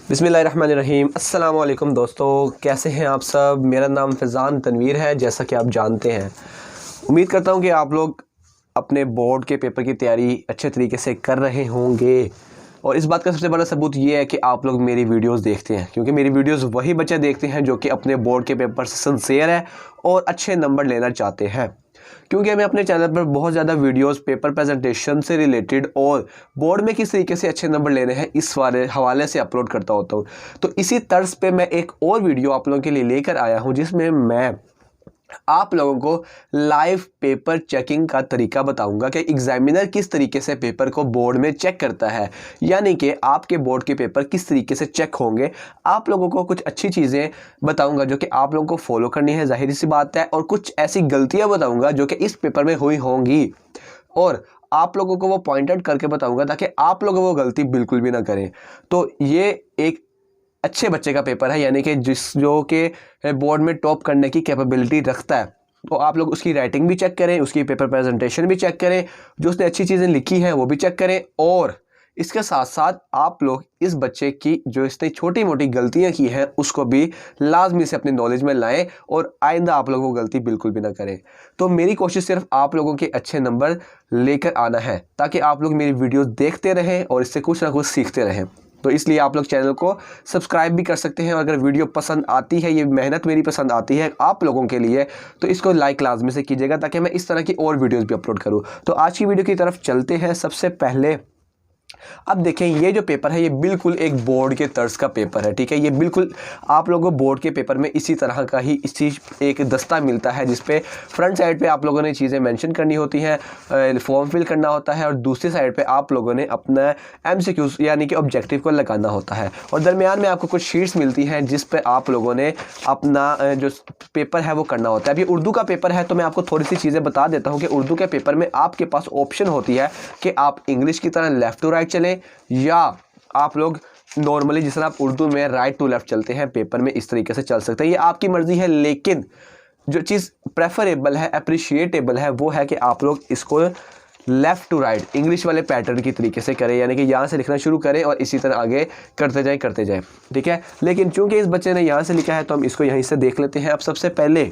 बिस्मिल्लाहिर्रहमानिर्रहीम। अस्सलाम वालेकुम दोस्तों, कैसे हैं आप सब। मेरा नाम फैज़ान तनवीर है, जैसा कि आप जानते हैं। उम्मीद करता हूं कि आप लोग अपने बोर्ड के पेपर की तैयारी अच्छे तरीके से कर रहे होंगे। और इस बात का सबसे बड़ा सबूत ये है कि आप लोग मेरी वीडियोस देखते हैं, क्योंकि मेरी वीडियोस वही बच्चे देखते हैं जो कि अपने बोर्ड के पेपर से सिंसियर है और अच्छे नंबर लेना चाहते हैं। क्योंकि मैं अपने चैनल पर बहुत ज़्यादा वीडियोस पेपर प्रेजेंटेशन से रिलेटेड और बोर्ड में किस तरीके से अच्छे नंबर लेने हैं इस वाले हवाले से अपलोड करता होता हूँ। तो इसी तर्ज पे मैं एक और वीडियो आप लोगों के लिए लेकर आया हूँ, जिसमें मैं आप लोगों को लाइव पेपर चेकिंग का तरीका बताऊंगा कि एग्जामिनर किस तरीके से पेपर को बोर्ड में चेक करता है, यानी कि आपके बोर्ड के पेपर किस तरीके से चेक होंगे। आप लोगों को कुछ अच्छी चीज़ें बताऊंगा जो कि आप लोगों को फॉलो करनी है, जाहिर सी बात है, और कुछ ऐसी गलतियां बताऊंगा जो कि इस पेपर में हुई होंगी और आप लोगों को वो पॉइंट आउट करके बताऊंगा ताकि आप लोग वो गलती बिल्कुल भी ना करें। तो ये एक अच्छे बच्चे का पेपर है, यानी कि जो कि बोर्ड में टॉप करने की कैपेबिलिटी रखता है। तो आप लोग उसकी राइटिंग भी चेक करें, उसकी पेपर प्रेजेंटेशन भी चेक करें, जो उसने अच्छी चीज़ें लिखी हैं वो भी चेक करें, और इसके साथ साथ आप लोग इस बच्चे की जो इसने छोटी मोटी गलतियां की हैं उसको भी लाजमी से अपनी नॉलेज में लाएं और आइंदा आप लोग वो गलती बिल्कुल भी ना करें। तो मेरी कोशिश सिर्फ आप लोगों के अच्छे नंबर लेकर आना है, ताकि आप लोग मेरी वीडियोस देखते रहें और इससे कुछ ना कुछ सीखते रहें। तो इसलिए आप लोग चैनल को सब्सक्राइब भी कर सकते हैं। और अगर वीडियो पसंद आती है, ये मेहनत मेरी पसंद आती है आप लोगों के लिए, तो इसको लाइक लाजमी से कीजिएगा ताकि मैं इस तरह की और वीडियोस भी अपलोड करूं। तो आज की वीडियो की तरफ चलते हैं। सबसे पहले अब देखें, ये जो पेपर है ये बिल्कुल एक बोर्ड के तर्ज का पेपर है, ठीक है। ये बिल्कुल आप लोगों को बोर्ड के पेपर में इसी तरह का ही इसी एक दस्ता मिलता है, जिस पे फ्रंट साइड पे आप लोगों ने चीज़ें मेंशन करनी होती हैं, फॉर्म फिल करना होता है, और दूसरी साइड पे आप लोगों ने अपना एमसीक्यूज यानी कि ऑब्जेक्टिव को लगाना होता है, और दरमियान में आपको कुछ शीट्स मिलती हैं जिस पे आप लोगों ने अपना जो पेपर है वो करना होता है। अब ये उर्दू का पेपर है, तो मैं आपको थोड़ी सी चीज़ें बता देता हूँ कि उर्दू के पेपर में आपके पास ऑप्शन होती है कि आप इंग्लिश की तरह लेफ़्ट टू राइट चलें, या आप लोग नॉर्मली जिस तरह आप उर्दू में राइट टू लेफ्ट चलते हैं पेपर में इस तरीके से चल सकते हैं। ये आपकी मर्जी है, लेकिन जो चीज़ प्रेफरेबल है, अप्रिशिएटेबल है, वो है कि आप लोग इसको लेफ़्ट टू राइट इंग्लिश वाले पैटर्न की तरीके से करें, यानी कि यहाँ से लिखना शुरू करें और इसी तरह आगे करते जाएं, ठीक है। लेकिन चूंकि इस बच्चे ने यहाँ से लिखा है तो हम इसको यहीं से देख लेते हैं। अब सबसे पहले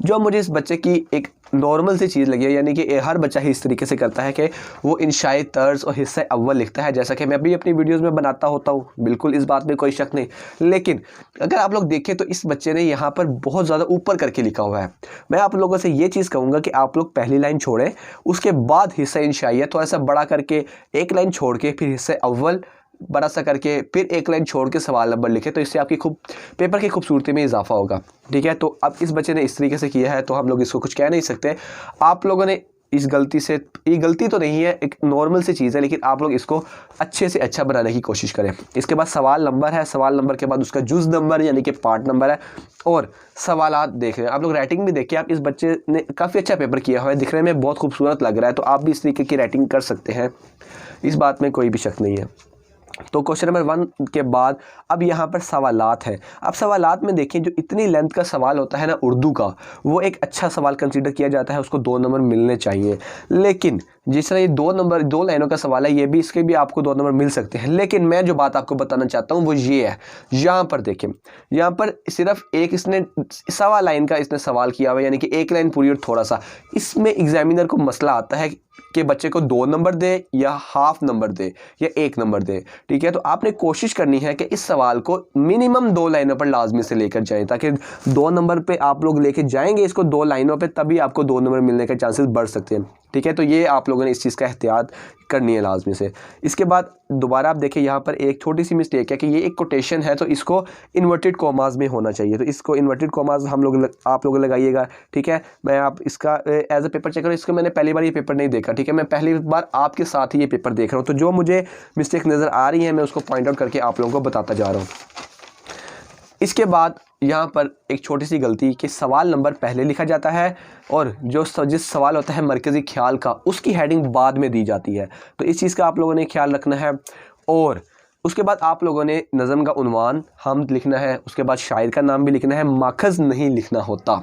जो मुझे इस बच्चे की एक नॉर्मल सी चीज़ लगी है, यानी कि हर बच्चा ही इस तरीके से करता है कि वो इंशाई तर्ज और हिस्सा अव्वल लिखता है, जैसा कि मैं भी अपनी वीडियोस में बनाता होता हूँ, बिल्कुल इस बात में कोई शक नहीं। लेकिन अगर आप लोग देखें तो इस बच्चे ने यहाँ पर बहुत ज़्यादा ऊपर करके लिखा हुआ है। मैं आप लोगों से ये चीज़ कहूँगा कि आप लोग पहली लाइन छोड़ें, उसके बाद हिस्सा इंशाई है थोड़ा सा बड़ा करके एक लाइन छोड़ के फिर हिस्सा अव्वल बड़ा सा करके फिर एक लाइन छोड़ के सवाल नंबर लिखे, तो इससे आपकी पेपर की खूबसूरती में इजाफा होगा, ठीक है। तो अब इस बच्चे ने इस तरीके से किया है तो हम लोग इसको कुछ कह नहीं सकते। आप लोगों ने इस गलती से, ये गलती तो नहीं है, एक नॉर्मल सी चीज़ है, लेकिन आप लोग इसको अच्छे से अच्छा बनाने की कोशिश करें। इसके बाद सवाल नंबर है, सवाल नंबर के बाद उसका जुज़ नंबर यानी कि पार्ट नंबर है, और सवालात देख रहे हैं आप लोग। राइटिंग भी देखिए, आप इस बच्चे ने काफ़ी अच्छा पेपर किया हुआ है, दिखने में बहुत खूबसूरत लग रहा है, तो आप भी इस तरीके की राइटिंग कर सकते हैं, इस बात में कोई भी शक नहीं है। तो क्वेश्चन नंबर 1 के बाद अब यहाँ पर सवालात हैं। अब सवालात में देखें, जो इतनी लेंथ का सवाल होता है ना उर्दू का, वो एक अच्छा सवाल कंसीडर किया जाता है, उसको 2 नंबर मिलने चाहिए। लेकिन जिस तरह ये 2 लाइनों का सवाल है, ये भी इसके भी आपको 2 नंबर मिल सकते हैं। लेकिन मैं जो बात आपको बताना चाहता हूँ वो ये है, यहाँ पर देखें, यहाँ पर सिर्फ एक इसने सवा लाइन का इसने सवाल किया हुआ है, यानी कि एक लाइन पूरी और थोड़ा सा। इसमें एग्जामिनर को मसला आता है कि बच्चे को 2 नंबर दे या हाफ नंबर दे या 1 नंबर दे, ठीक है। तो आपने कोशिश करनी है कि इस सवाल को मिनिमम 2 लाइनों पर लाजमी से लेकर जाएं, ताकि 2 नंबर पे आप लोग लेके जाएंगे इसको 2 लाइनों पे, तभी आपको 2 नंबर मिलने के चांसेस बढ़ सकते हैं, ठीक है। तो ये आप लोगों ने इस चीज़ का एहतियात करनी है लाजमी से। इसके बाद दोबारा आप देखिए, यहाँ पर एक छोटी सी मिस्टेक है कि ये एक कोटेशन है, तो इसको इन्वर्टेड कॉमास में होना चाहिए, तो इसको इन्वर्टेड कॉमास आप लोग लगाइएगा, ठीक है। मैं आप इसका एज ए पेपर चेकर, इसको मैंने पहली बार ये पेपर नहीं देखा, ठीक है, मैं पहली बार आपके साथ ही ये पेपर देख रहा हूँ, तो जो मुझे मिस्टेक नज़र आ रही है मैं उसको पॉइंट आउट करके आप लोगों को बताता जा रहा हूँ। इसके बाद यहाँ पर एक छोटी सी गलती कि सवाल नंबर पहले लिखा जाता है और जिस सवाल होता है मरकज़ी ख्याल का, उसकी हेडिंग बाद में दी जाती है, तो इस चीज़ का आप लोगों ने ख्याल रखना है। और उसके बाद आप लोगों ने नज़म का उन्वान हम लिखना है, उसके बाद शायर का नाम भी लिखना है, माखज़ नहीं लिखना होता।